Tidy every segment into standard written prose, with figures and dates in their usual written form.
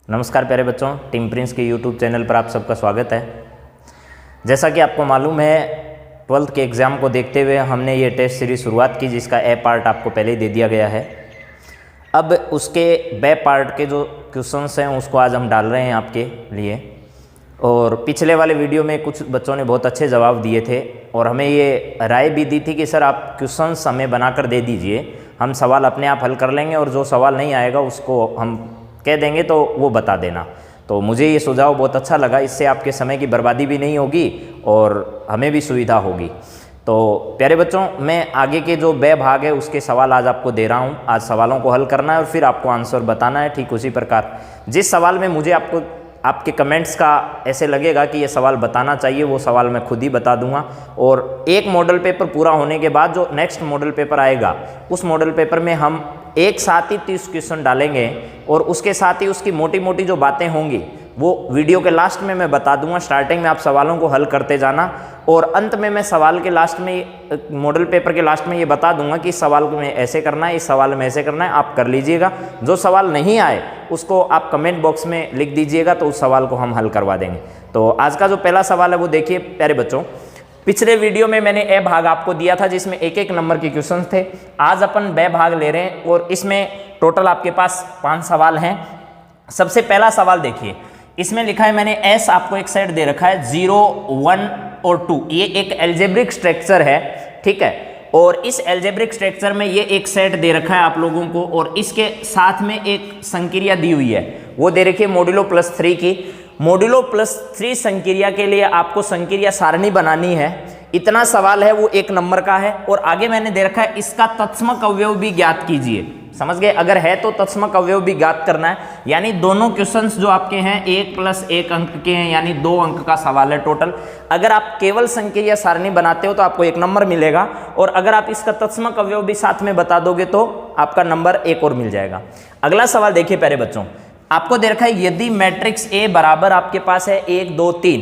नमस्कार प्यारे बच्चों, टीम प्रिंस के यूट्यूब चैनल पर आप सबका स्वागत है। जैसा कि आपको मालूम है, 12th के एग्ज़ाम को देखते हुए हमने ये टेस्ट सीरीज शुरुआत की, जिसका ए पार्ट आपको पहले ही दे दिया गया है। अब उसके बे पार्ट के जो क्वेश्चंस हैं उसको आज हम डाल रहे हैं आपके लिए। और पिछले वाले वीडियो में कुछ बच्चों ने बहुत अच्छे जवाब दिए थे और हमें ये राय भी दी थी कि सर आप क्वेश्चंस हमें बनाकर दे दीजिए, हम सवाल अपने आप हल कर लेंगे और जो सवाल नहीं आएगा उसको हम कह देंगे तो वो बता देना। तो मुझे ये सुझाव बहुत अच्छा लगा, इससे आपके समय की बर्बादी भी नहीं होगी और हमें भी सुविधा होगी। तो प्यारे बच्चों, मैं आगे के जो बे भाग है उसके सवाल आज आपको दे रहा हूँ। आज सवालों को हल करना है और फिर आपको आंसर बताना है। ठीक उसी प्रकार जिस सवाल में मुझे आपके कमेंट्स का ऐसे लगेगा कि ये सवाल बताना चाहिए, वो सवाल मैं खुद ही बता दूंगा। और एक मॉडल पेपर पूरा होने के बाद जो नेक्स्ट मॉडल पेपर आएगा, उस मॉडल पेपर में हम एक साथ ही 30 क्वेश्चन डालेंगे और उसके साथ ही उसकी मोटी मोटी जो बातें होंगी वो वीडियो के लास्ट में मैं बता दूंगा। स्टार्टिंग में आप सवालों को हल करते जाना और अंत में मैं सवाल के लास्ट में, मॉडल पेपर के लास्ट में ये बता दूंगा कि इस सवाल में ऐसे करना है, इस सवाल में ऐसे करना है, आप कर लीजिएगा। जो सवाल नहीं आए उसको आप कमेंट बॉक्स में लिख दीजिएगा, तो उस सवाल को हम हल करवा देंगे। तो आज का जो पहला सवाल है वो देखिए प्यारे बच्चों। पिछले वीडियो में मैंने ए भाग आपको दिया था जिसमें एक एक नंबर के क्वेश्चन थे। आज अपन बे भाग ले रहे हैं और इसमें टोटल आपके पास 5 सवाल हैं। सबसे पहला सवाल देखिए, इसमें लिखा है, मैंने एस आपको एक सेट दे रखा है 0, 1 और 2। ये एक एल्जेब्रिक स्ट्रक्चर है, ठीक है। और इस एल्जेब्रिक स्ट्रक्चर में ये एक सेट दे रखा है आप लोगों को और इसके साथ में एक संक्रिया दी हुई है, वो दे रखी है मॉड्यूलो +3 की। मॉड्यूलो +3 संक्रिया के लिए आपको संक्रिया सारणी बनानी है। इतना सवाल है, वो 1 नंबर का है। और आगे मैंने दे रखा है इसका तत्समक अवयव भी ज्ञात कीजिए। समझ गए? अगर है तो तत्समक अवयव भी ज्ञात करना है। यानी दोनों क्वेश्चंस जो आपके हैं 1 + 1 अंक के हैं, यानी 2 अंक का सवाल है टोटल। अगर आप केवल संक्रिया सारणी बनाते हो तो आपको 1 नंबर मिलेगा और अगर आप इसका तत्समक अवयव भी साथ में बता दोगे तो आपका नंबर 1 और मिल जाएगा। अगला सवाल देखिए प्यारे बच्चों, आपको दे रखा है यदि मैट्रिक्स ए बराबर आपके पास है 1, 2, 3,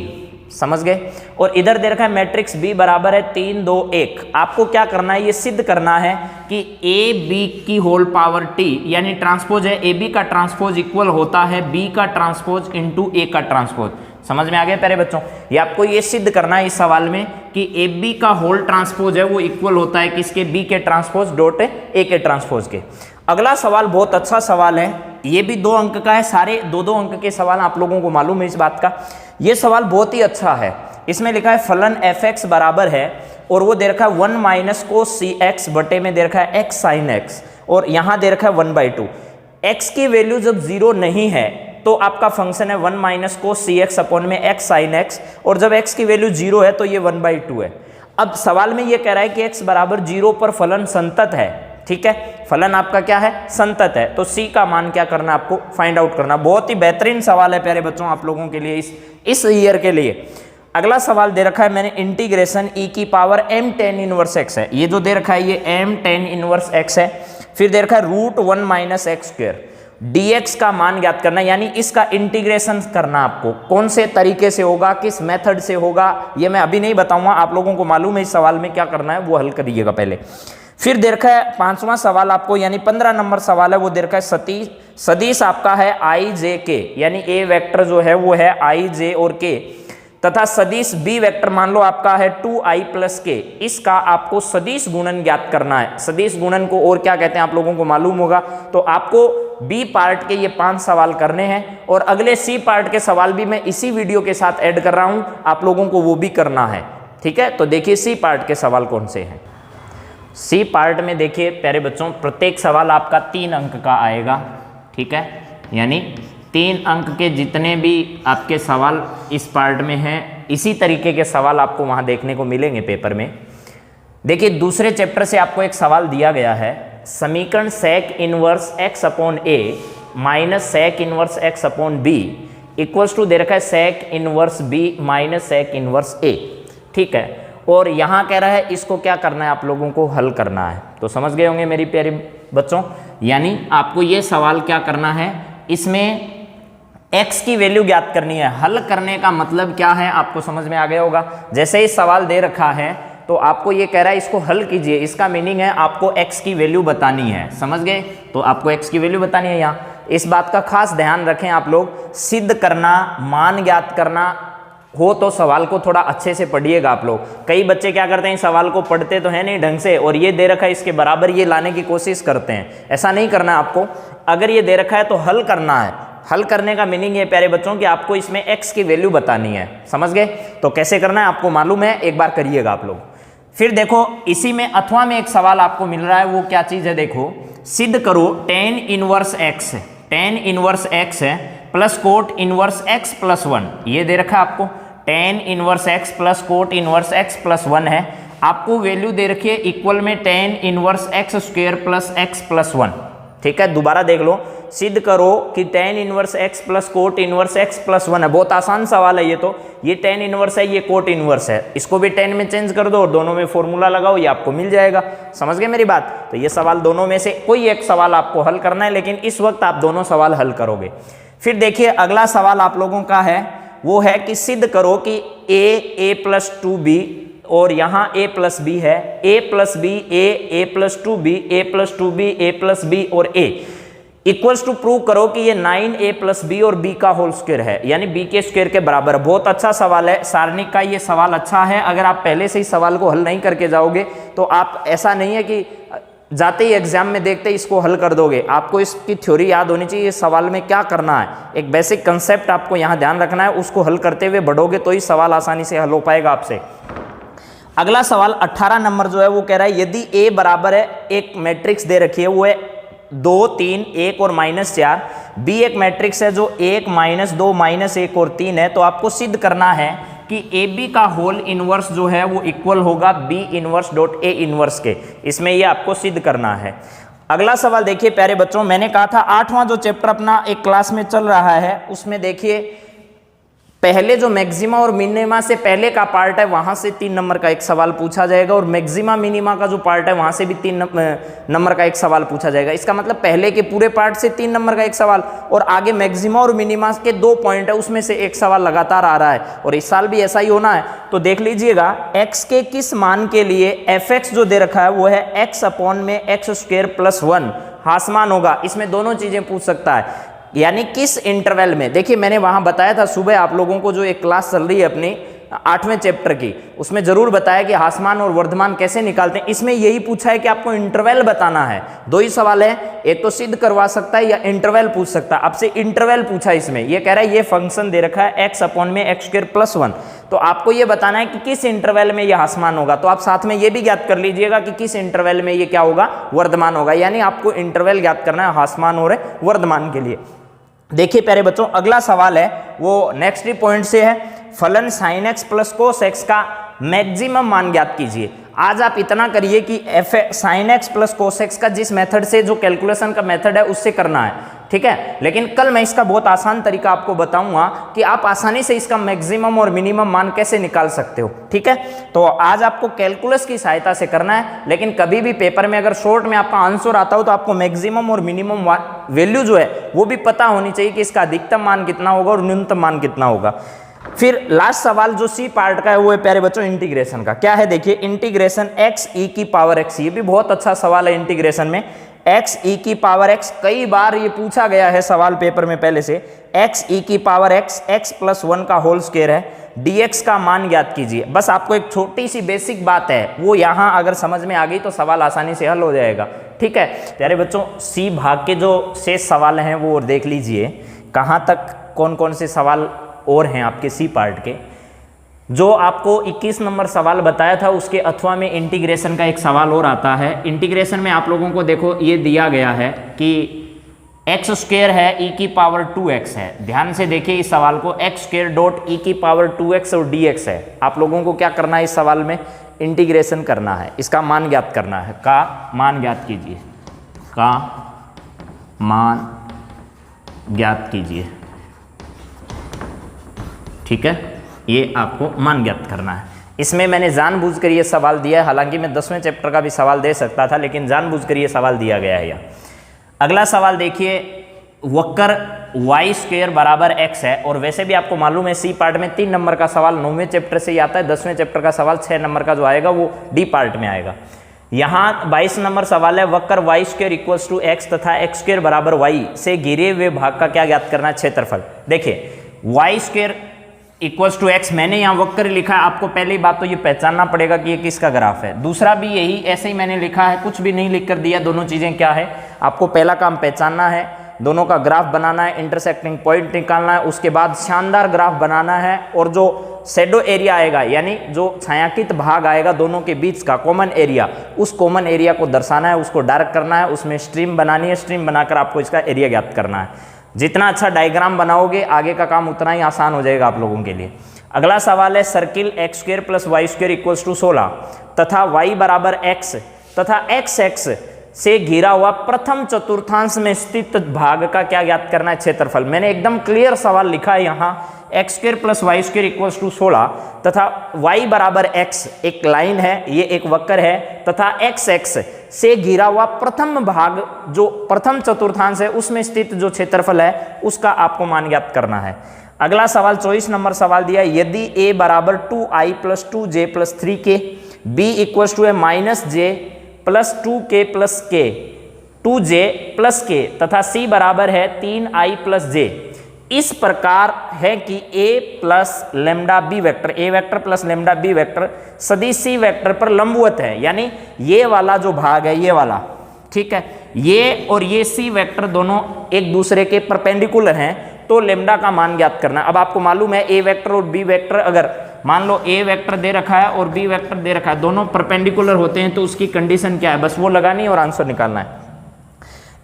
समझ गए, और इधर दे रखा है मैट्रिक्स बी बराबर है 3, 2, 1। आपको क्या करना है, ये सिद्ध करना है कि ए बी की होल पावर टी, यानी ट्रांसपोज है, ए बी का ट्रांसपोज इक्वल होता है बी का ट्रांसपोज इंटू ए का ट्रांसपोज। समझ में आ गया प्यारे बच्चों? ये आपको ये सिद्ध करना है इस सवाल में कि ए बी का होल ट्रांसपोज है वो इक्वल होता है किसके, बी के ट्रांसपोज डॉट ए के ट्रांसपोज के। अगला सवाल बहुत अच्छा सवाल है, ये भी 2 अंक का है। सारे 2-2 अंक के सवाल आप लोगों को मालूम है इस बात का। ये सवाल बहुत ही अच्छा है। इसमें लिखा है फलन fx बराबर है और वो दे रखा है 1 - cos cx बटे में दे रखा है x sin x और यहाँ दे रखा है 1/2। x की वैल्यू जब 0 नहीं है तो आपका फंक्शन है 1 - cos cx अपॉन में x sin x, और जब x की वैल्यू 0 है तो ये 1/2 है। अब सवाल में ये कह रहा है कि x बराबर 0 पर फलन संतत है, ठीक है। फलन आपका क्या है, संतत है। तो c का मान क्या करना है, आपको फाइंड आउट करना। बहुत ही बेहतरीन सवाल है प्यारे बच्चों आप लोगों के लिए इस ईयर के लिए। अगला सवाल दे रखा है मैंने इंटीग्रेशन e की power m tan inverse x है। ये जो दे रखा है ये m tan इनवर्स x है। फिर दे रखा है √1 - x²। dx का मान ज्ञात करना, यानी इसका इंटीग्रेशन करना। आपको कौन से तरीके से होगा, किस मेथड से होगा, ये मैं अभी नहीं बताऊंगा, आप लोगों को मालूम है इस सवाल में क्या करना है, वो हल करिएगा पहले। फिर दे रखा है 5वां सवाल आपको, यानी 15 नंबर सवाल है, वो दे रखा है सदिश आपका है i j k, यानी a वेक्टर जो है वो है i j और k, तथा सदिश b वेक्टर मान लो आपका है 2i + k। इसका आपको सदिश गुणन ज्ञात करना है। सदिश गुणन को और क्या कहते हैं आप लोगों को मालूम होगा। तो आपको b पार्ट के ये 5 सवाल करने हैं और अगले c पार्ट के सवाल भी मैं इसी वीडियो के साथ ऐड कर रहा हूं, आप लोगों को वो भी करना है, ठीक है। तो देखिए c पार्ट के सवाल कौन से हैं। सी पार्ट में देखिए प्यारे बच्चों, प्रत्येक सवाल आपका 3 अंक का आएगा, ठीक है। यानी 3 अंक के जितने भी आपके सवाल इस पार्ट में हैं, इसी तरीके के सवाल आपको वहाँ देखने को मिलेंगे पेपर में। देखिए दूसरे चैप्टर से आपको एक सवाल दिया गया है, समीकरण sec inverse x upon a minus sec inverse x upon b equals to दे रखा है sec inverse b minus sec inverse a, ठीक है। और यहाँ कह रहा है इसको क्या करना है, आप लोगों को हल करना है। तो समझ गए होंगे मेरी प्यारे बच्चों, यानी आपको ये सवाल क्या करना है, इसमें x की वैल्यू ज्ञात करनी है। हल करने का मतलब क्या है आपको समझ में आ गया होगा। जैसे ही सवाल दे रखा है तो आपको ये कह रहा है इसको हल कीजिए, इसका मीनिंग है आपको x की वैल्यू बतानी है। समझ गए? तो आपको x की वैल्यू बतानी है यहाँ। इस बात का खास ध्यान रखें आप लोग, सिद्ध करना, मान ज्ञात करना हो तो सवाल को थोड़ा अच्छे से पढ़िएगा आप लोग। कई बच्चे क्या करते हैं, सवाल को पढ़ते तो है नहीं ढंग से और ये दे रखा है इसके बराबर ये लाने की कोशिश करते हैं। ऐसा नहीं करना है आपको। अगर ये दे रखा है तो हल करना है। हल करने का मीनिंग है प्यारे बच्चों कि आपको इसमें x की वैल्यू बतानी है। समझ गए? तो कैसे करना है आपको मालूम है, एक बार करिएगा आप लोग। फिर देखो इसी में अथवा में एक सवाल आपको मिल रहा है, वो क्या चीज़ है देखो, सिद्ध करो tan inverse x, tan inverse x है plus cot inverse x plus 1, ये दे रखा है आपको। tan inverse x plus cot inverse x plus 1 है, आपको वैल्यू दे रखी है इक्वल में tan inverse x square plus x plus 1। ठीक है, दोबारा देख लो, सिद्ध करो कि tan inverse x plus cot inverse x plus 1 है। बहुत आसान सवाल है ये तो, ये tan इनवर्स है, ये कोट इनवर्स है, इसको भी tan में चेंज कर दो और दोनों में फॉर्मूला लगाओ, ये आपको मिल जाएगा। समझ गए मेरी बात? तो ये सवाल दोनों में से कोई एक सवाल आपको हल करना है, लेकिन इस वक्त आप दोनों सवाल हल करोगे। फिर देखिए अगला सवाल आप लोगों का है, वो है कि सिद्ध करो कि a प्लस 2b और यहाँ a प्लस बी है, a plus B a plus 2b a plus 2b a plus b और a इक्वल्स टू प्रूव करो कि ये 9a प्लस बी और b का होल स्क्वायर है, यानी b के स्क्वायर के बराबर। बहुत अच्छा सवाल है, सारणी का ये सवाल अच्छा है। अगर आप पहले से ही सवाल को हल नहीं करके जाओगे तो आप, ऐसा नहीं है कि जाते ही एग्जाम में देखते ही इसको हल कर दोगे, आपको इसकी थ्योरी याद होनी चाहिए, सवाल में क्या करना है, एक बेसिक कंसेप्ट आपको यहाँ ध्यान रखना है, उसको हल करते हुए बढ़ोगे तो ही सवाल आसानी से हल हो पाएगा आपसे। अगला सवाल 18 नंबर जो है वो कह रहा है यदि a बराबर है, एक मैट्रिक्स दे रखी है वो है 2 3 1 और -4, b एक मैट्रिक्स है जो 1 -2 -1 और 3 है, तो आपको सिद्ध करना है कि ए बी का होल इनवर्स जो है वो इक्वल होगा B inverse dot A inverse के। इसमें ये आपको सिद्ध करना है। अगला सवाल देखिए प्यारे बच्चों, मैंने कहा था 8वां जो चैप्टर अपना एक क्लास में चल रहा है उसमें देखिए पहले जो मैक्सिमा और मिनिमा से पहले का पार्ट है वहां से 3 नंबर का एक सवाल पूछा जाएगा और मैक्सिमा मिनिमा का जो पार्ट है वहां से भी 3 नंबर का एक सवाल पूछा जाएगा। इसका मतलब पहले के पूरे पार्ट से 3 नंबर का एक सवाल और आगे मैक्सिमा और मिनिमा के 2 पॉइंट है उसमें से एक सवाल लगातार आ रहा है और इस साल भी ऐसा ही होना है। तो देख लीजिएगा x के किस मान के लिए fx जो दे रखा है वो है x अपॉन में x स्क्वायर प्लस 1 हासमान होगा। इसमें दोनों चीजें पूछ सकता है, यानी किस इंटरवल में। देखिए मैंने वहां बताया था सुबह आप लोगों को, जो एक क्लास चल रही है अपनी 8वें चैप्टर की, उसमें जरूर बताया कि हासमान और वर्धमान कैसे निकालते हैं। इसमें यही पूछा है कि आपको इंटरवल बताना है। 2 ही सवाल है, एक तो सिद्ध करवा सकता है या इंटरवल पूछ सकता है। आपसे इंटरवल पूछा इसमें, ये कह रहा है ये फंक्शन दे रखा है x अपॉन में x स्क्वायर प्लस 1, तो आपको ये बताना है कि किस इंटरवल में ये हासमान होगा। तो आप साथ में ये भी ज्ञात कर लीजिएगा कि किस इंटरवल में ये क्या होगा, वर्धमान होगा। यानी आपको इंटरवल ज्ञात करना है हासमान और वर्धमान के लिए। देखिए प्यारे बच्चों अगला सवाल है वो नेक्स्ट पॉइंट से है, फलन sin x plus cos x का मैक्सिमम मान ज्ञात कीजिए। आज आप इतना करिए कि sin x plus cos x का जिस मेथड से, जो कैलकुलेशन का मेथड है उससे करना है, ठीक है। लेकिन कल मैं इसका बहुत आसान तरीका आपको बताऊंगा कि आप आसानी से इसका मैक्सिमम और मिनिमम मान कैसे निकाल सकते हो, ठीक है। तो आज आपको कैलकुलस की सहायता से करना है, लेकिन कभी भी पेपर में अगर शॉर्ट में आपका आंसर आता हो तो आपको मैक्सिमम और मिनिमम वैल्यू जो है वो भी पता होनी चाहिए कि इसका अधिकतम मान कितना होगा और न्यूनतम मान कितना होगा। फिर लास्ट सवाल जो सी पार्ट का है वो है प्यारे बच्चों इंटीग्रेशन का। क्या है देखिए, इंटीग्रेशन x e की पावर x, ये भी बहुत अच्छा सवाल है इंटीग्रेशन में। x e की पावर x, कई बार ये पूछा गया है सवाल पेपर में पहले से। x e की पावर x, x प्लस 1 का होल स्क्वायर है, dx का मान ज्ञात कीजिए। बस आपको एक छोटी सी बेसिक बात है, वो यहाँ अगर समझ में आ गई तो सवाल आसानी से हल हो जाएगा, ठीक है। प्यारे बच्चों सी भाग के जो शेष सवाल हैं वो देख लीजिए, कहाँ तक कौन कौन से सवाल और हैं आपके सी पार्ट के। जो आपको 21 नंबर सवाल बताया था उसके अथवा में इंटीग्रेशन का एक सवाल और आता है। इंटीग्रेशन में आप लोगों को देखो ये दिया गया है कि x स्क्वायर है e की पावर 2x है। ध्यान से देखिए इस सवाल को, x स्क्वायर डॉट e की पावर 2x और dx है। आप लोगों को क्या करना है, इस सवाल में इंटीग्रेशन करना है, इसका मान ज्ञात करना है। का मान ज्ञात कीजिए, का मान ज्ञात कीजिए, ठीक है। ये आपको मान ज्ञात करना है। इसमें मैंने जानबूझकर ये सवाल दिया है, हालांकि मैं 10वें चैप्टर का भी सवाल दे सकता था, लेकिन जानबूझकर ये सवाल दिया गया है यहाँ। अगला सवाल देखिए, वक्र y स्क्वायर बराबर x है, और वैसे भी आपको मालूम है सी पार्ट में 3 नंबर का सवाल 9वें चैप्टर से ही आता है, 10वें चैप्टर का सवाल 6 नंबर का जो आएगा वो डी पार्ट में आएगा। यहाँ 22 नंबर सवाल है, वक्र Y square equals to X तथा एक्स स्क्वायर बराबर वाई से घिरे हुए भाग का क्या ज्ञात करना है, क्षेत्रफल। देखिए Y square equals to X, मैंने यहाँ वक्र लिखा है, आपको पहली बात तो ये पहचानना पड़ेगा कि ये किसका ग्राफ है। दूसरा भी यही ऐसे ही मैंने लिखा है, कुछ भी नहीं लिख कर दिया, दोनों चीजें क्या है आपको पहला काम पहचानना है, दोनों का ग्राफ बनाना है, इंटरसेक्टिंग पॉइंट निकालना है, उसके बाद शानदार ग्राफ बनाना है, और जो शैडो एरिया आएगा यानी जो छायांकित भाग आएगा दोनों के बीच का कॉमन एरिया, उस कॉमन एरिया को दर्शाना है, उसको डार्क करना है, उसमें स्ट्रीम बनानी है, स्ट्रीम बनाकर आपको इसका एरिया ज्ञात करना है। जितना अच्छा डायग्राम बनाओगे आगे का काम उतना ही आसान हो जाएगा आप लोगों के लिए। अगला सवाल है, circle X square plus Y square equals to 16 तथा वाई बराबर एक्स तथा एक्स एक्स से घिरा हुआ प्रथम चतुर्थांश में स्थित भाग का क्या ज्ञात करना है, क्षेत्रफल। मैंने एकदम क्लियर सवाल लिखा है यहाँ, X square plus Y square equals to 16 तथा वाई बराबर एक्स, एक लाइन है, ये एक वक्र है, तथा एक्स एक्स से घिरा हुआ प्रथम भाग जो प्रथम चतुर्थांश है उसमें स्थित जो क्षेत्रफल है उसका आपको मान ज्ञात करना है। अगला सवाल 24 नंबर सवाल दिया, यदि a बराबर 2i plus 2j plus 3k, b equals to minus j plus 2k plus k, 2j plus k तथा c बराबर है 3i प्लस j, इस प्रकार है कि a plus lambda B vector, a vector plus lambda B vector सदिश c vector पर लंबवत है, यानी ये वाला जो भाग है ये वाला, ठीक है, ये और ये c वेक्टर दोनों एक दूसरे के परपेंडिकुलर हैं, तो लेमडा का मान ज्ञात करना। अब आपको मालूम है a वेक्टर और b वेक्टर, अगर मान लो a वेक्टर दे रखा है और b वेक्टर दे रखा है, दोनों परपेंडिकुलर होते हैं, तो उसकी कंडीशन क्या है, बस वो लगानी है और आंसर निकालना है।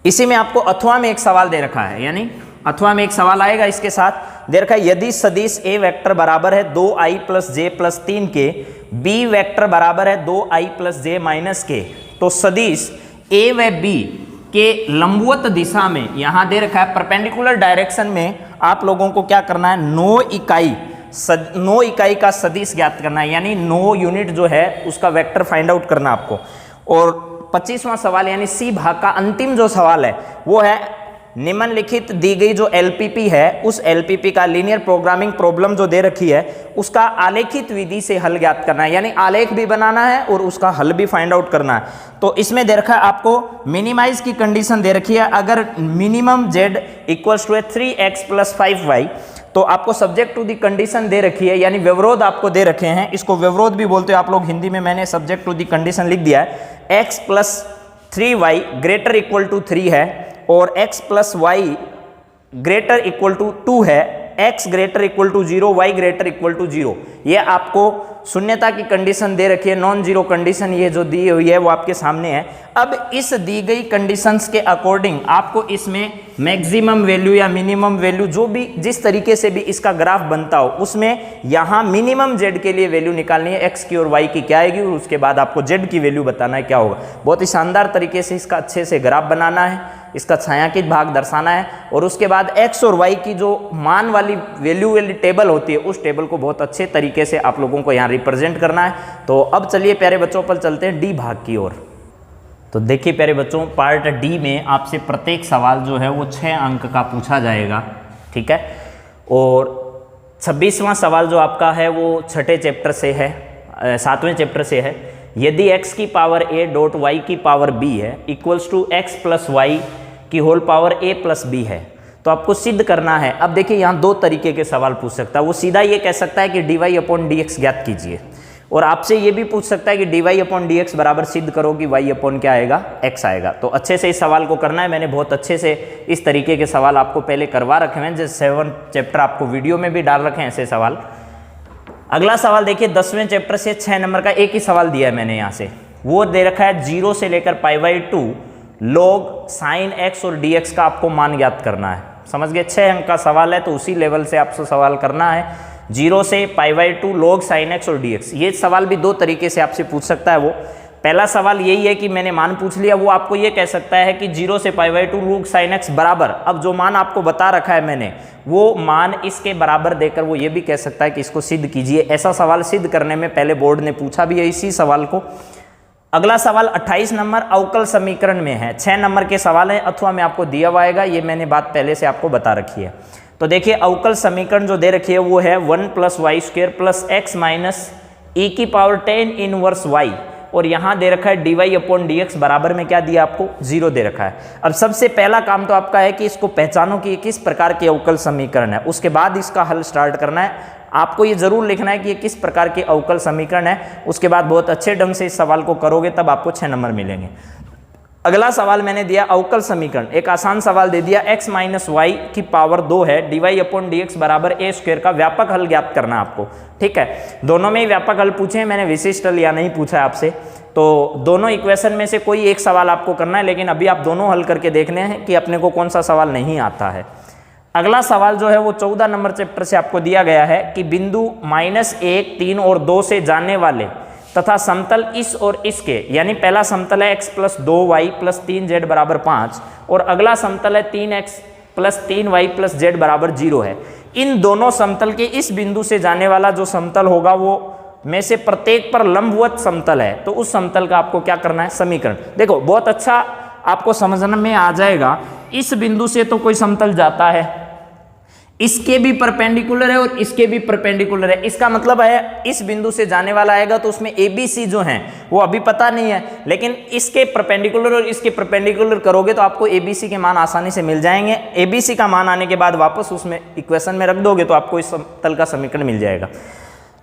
इसी में आपको अथवा में एक सवाल दे रखा है, यानी अथवा में एक सवाल आएगा इसके साथ दे रखा है, यदि सदिश a वेक्टर बराबर है 2i plus j plus 3k, b vector बराबर है 2i plus j minus k, तो सदिश a व b के लंबवत दिशा में यहां दे रखा है परपेंडिकुलर डायरेक्शन में आप लोगों को क्या करना है, 9 इकाई का सदिश ज्ञात करना है, यानी 9 यूनिट जो है उसका वेक्टर फाइंड आउट करना आपको। और 25वां सवाल यानी सी भाग का अंतिम जो सवाल है वो है, निम्नलिखित दी गई जो एलपीपी है उस एलपीपी का लीनियर प्रोग्रामिंग प्रॉब्लम जो दे रखी है उसका आलेखित विधि से हल ज्ञात करना है, यानी आलेख भी बनाना है और उसका हल भी फाइंड आउट करना है। तो इसमें दे रखा है आपको मिनिमाइज की कंडीशन दे रखी है, अगर minimum z equals to 3x plus 5y, तो आपको सब्जेक्ट टू दी कंडीशन दे रखी है, यानी व्यवरोध आपको दे रखे हैं, इसको व्यवरोध भी बोलते हो आप लोग हिंदी में, मैंने सब्जेक्ट टू दी कंडीशन लिख दिया है, x plus 3y greater equal to 3 है और x plus y greater equal to 2 है, x greater equal to 0, y greater equal to 0, ये आपको शून्यता की कंडीशन दे रखी है, नॉन जीरो कंडीशन ये जो दी हुई है वो आपके सामने है। अब इस दी गई कंडीशंस के अकॉर्डिंग आपको इसमें मैक्सिमम वैल्यू या मिनिमम वैल्यू जो भी जिस तरीके से भी इसका ग्राफ बनता हो उसमें यहाँ मिनिमम z के लिए वैल्यू निकालनी है, x की और y की क्या आएगी, और उसके बाद आपको z की वैल्यू बताना है क्या होगा। बहुत ही शानदार तरीके से इसका अच्छे से ग्राफ बनाना है, इसका छायांकित भाग दर्शाना है, और उसके बाद x और y की जो मान वाली वैल्यू वाली टेबल होती है उस टेबल को बहुत अच्छे तरीके से आप लोगों को यहाँ रिप्रेजेंट करना है। तो अब चलिए प्यारे बच्चों पर चलते हैं डी भाग की ओर। तो देखिए प्यारे बच्चों, पार्ट डी में आपसे प्रत्येक सवाल जो है वो 6 अंक का पूछा जाएगा, ठीक है, और 26वां सवाल जो आपका है वो छठे चैप्टर से है, 7वें चैप्टर से है। यदि x की पावर a डॉट y की पावर b है equals to x plus Y की whole power a plus b है, तो आपको सिद्ध करना है। अब देखिए यहाँ दो तरीके के सवाल पूछ सकता है, वो सीधा ये कह सकता है कि dy अपॉन dx ज्ञात कीजिए, और आपसे ये भी पूछ सकता है कि dy अपॉन dx बराबर सिद्ध करो कि y अपॉन क्या आएगा, x आएगा। तो अच्छे से इस सवाल को करना है, मैंने बहुत अच्छे से इस तरीके के सवाल आपको पहले करवा रखे हैं, जैसे 7 चैप्टर आपको वीडियो में भी डाल रखे हैं ऐसे सवाल। अगला सवाल देखिए 10वें चैप्टर से 6 नंबर का एक ही सवाल दिया है मैंने यहाँ से, वो दे रखा है 0 से लेकर π/2 log साइन x और dx का आपको मान ज्ञात करना है। समझ गए, 6 अंक का सवाल है तो उसी लेवल से आपसे सवाल करना है, 0 से π/2 log साइन x और dx। ये सवाल भी दो तरीके से आपसे पूछ सकता है। वो पहला सवाल यही है कि मैंने मान पूछ लिया, वो आपको ये कह सकता है कि 0 से π/2 log साइन x बराबर, अब जो मान आपको बता रखा है मैंने वो मान इसके बराबर देकर वो ये भी कह सकता है कि इसको सिद्ध कीजिए। ऐसा सवाल सिद्ध करने में पहले बोर्ड ने पूछा भी है इसी सवाल को। अगला सवाल 28 नंबर अवकल समीकरण में है, 6 नंबर के सवाल है, अथवा में आपको दिया हुआ आएगा, ये मैंने बात पहले से आपको बता रखी है। तो देखिए अवकल समीकरण जो दे रखी है वो है 1 plus Y square plus x minus e की पावर 10 इनवर्स y और यहाँ दे रखा है dy/dx बराबर में क्या दिया आपको 0 दे रखा है। अब सबसे पहला काम तो आपका है कि इसको पहचानो कि किस प्रकार के अवकल समीकरण है, उसके बाद इसका हल स्टार्ट करना है। आपको ये जरूर लिखना है कि ये किस प्रकार के अवकल समीकरण है, उसके बाद बहुत अच्छे ढंग से इस सवाल को करोगे तब आपको 6 नंबर मिलेंगे। अगला सवाल मैंने दिया अवकल समीकरण, एक आसान सवाल दे दिया x माइनस वाई की पावर 2 है dy/dx बराबर a स्क्वायर का व्यापक हल ज्ञात करना आपको। ठीक है, दोनों में ही व्यापक हल पूछे हैं, मैंने विशिष्ट हल या नहीं पूछा है आपसे, तो दोनों इक्वेशन में से कोई एक सवाल आपको करना है, लेकिन अभी आप दोनों हल करके देखने हैं कि अपने को कौन सा सवाल नहीं आता है। अगला सवाल जो है वो 14 नंबर चैप्टर से आपको दिया गया है कि बिंदु -1, 3 और 2 से जाने वाले तथा समतल इस और इसके, यानी पहला समतल है x + 2y + 3z बराबर 5 और अगला समतल है 3x + 3y + z बराबर 0 है। इन दोनों समतल के इस बिंदु से जाने वाला जो समतल होगा वो में से प्रत्येक पर लंबवत समतल है, तो उस समतल का आपको क्या करना है समीकरण। देखो बहुत अच्छा आपको समझने में आ जाएगा, इस बिंदु से तो कोई समतल जाता है, इसके भी परपेंडिकुलर है और इसके भी परपेंडिकुलर है, इसका मतलब है इस बिंदु से जाने वाला आएगा तो उसमें ABC जो हैं वो अभी पता नहीं है, लेकिन इसके परपेंडिकुलर और इसके परपेंडिकुलर करोगे तो आपको ABC के मान आसानी से मिल जाएंगे। ABC का मान आने के बाद वापस उसमें इक्वेशन में रख दोगे तो आपको इस समतल का समीकरण मिल जाएगा।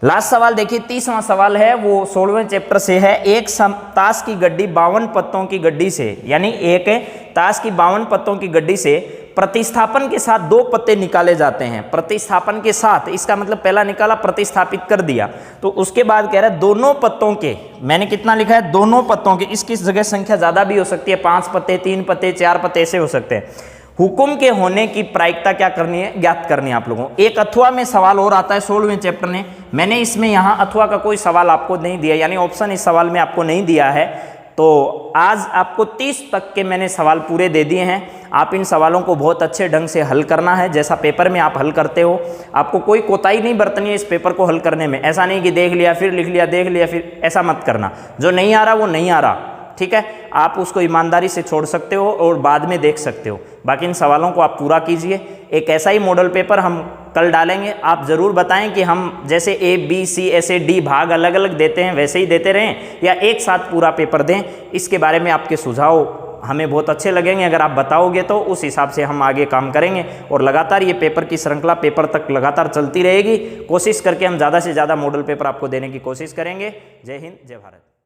लास्ट सवाल देखिए, 30वां सवाल है वो 16वें चैप्टर से है। एक ताश की गड्डी 52 पत्तों की गड्डी से, यानी एक ताश की 52 पत्तों की गड्डी से प्रतिस्थापन के साथ 2 पत्ते निकाले जाते हैं। प्रतिस्थापन के साथ, इसका मतलब पहला निकाला प्रतिस्थापित कर दिया, तो उसके बाद कह रहा है दोनों पत्तों के, मैंने कितना लिखा है दोनों पत्तों के, इसकी जगह संख्या ज्यादा भी हो सकती है, 5 पत्ते, 3 पत्ते, 4 पत्ते ऐसे हो सकते हैं। हुकुम के होने की प्रायिकता क्या करनी है, ज्ञात करनी है आप लोगों को। एक अथवा में सवाल और आता है 16वें चैप्टर में, मैंने इसमें यहाँ अथवा का कोई सवाल आपको नहीं दिया, यानी ऑप्शन इस सवाल में आपको नहीं दिया है। तो आज आपको 30 तक के मैंने सवाल पूरे दे दिए हैं। आप इन सवालों को बहुत अच्छे ढंग से हल करना है, जैसा पेपर में आप हल करते हो। आपको कोई कोताही नहीं बरतनी है इस पेपर को हल करने में। ऐसा नहीं कि देख लिया फिर लिख लिया, देख लिया फिर, ऐसा मत करना। जो नहीं आ रहा वो नहीं आ रहा, ठीक है, आप उसको ईमानदारी से छोड़ सकते हो और बाद में देख सकते हो। बाकी इन सवालों को आप पूरा कीजिए। एक ऐसा ही मॉडल पेपर हम कल डालेंगे। आप ज़रूर बताएं कि हम जैसे A, B, C ऐसे D भाग अलग अलग देते हैं वैसे ही देते रहें या एक साथ पूरा पेपर दें। इसके बारे में आपके सुझाव हमें बहुत अच्छे लगेंगे। अगर आप बताओगे तो उस हिसाब से हम आगे काम करेंगे और लगातार ये पेपर की श्रृंखला पेपर तक लगातार चलती रहेगी। कोशिश करके हम ज़्यादा से ज़्यादा मॉडल पेपर आपको देने की कोशिश करेंगे। जय हिंद, जय भारत।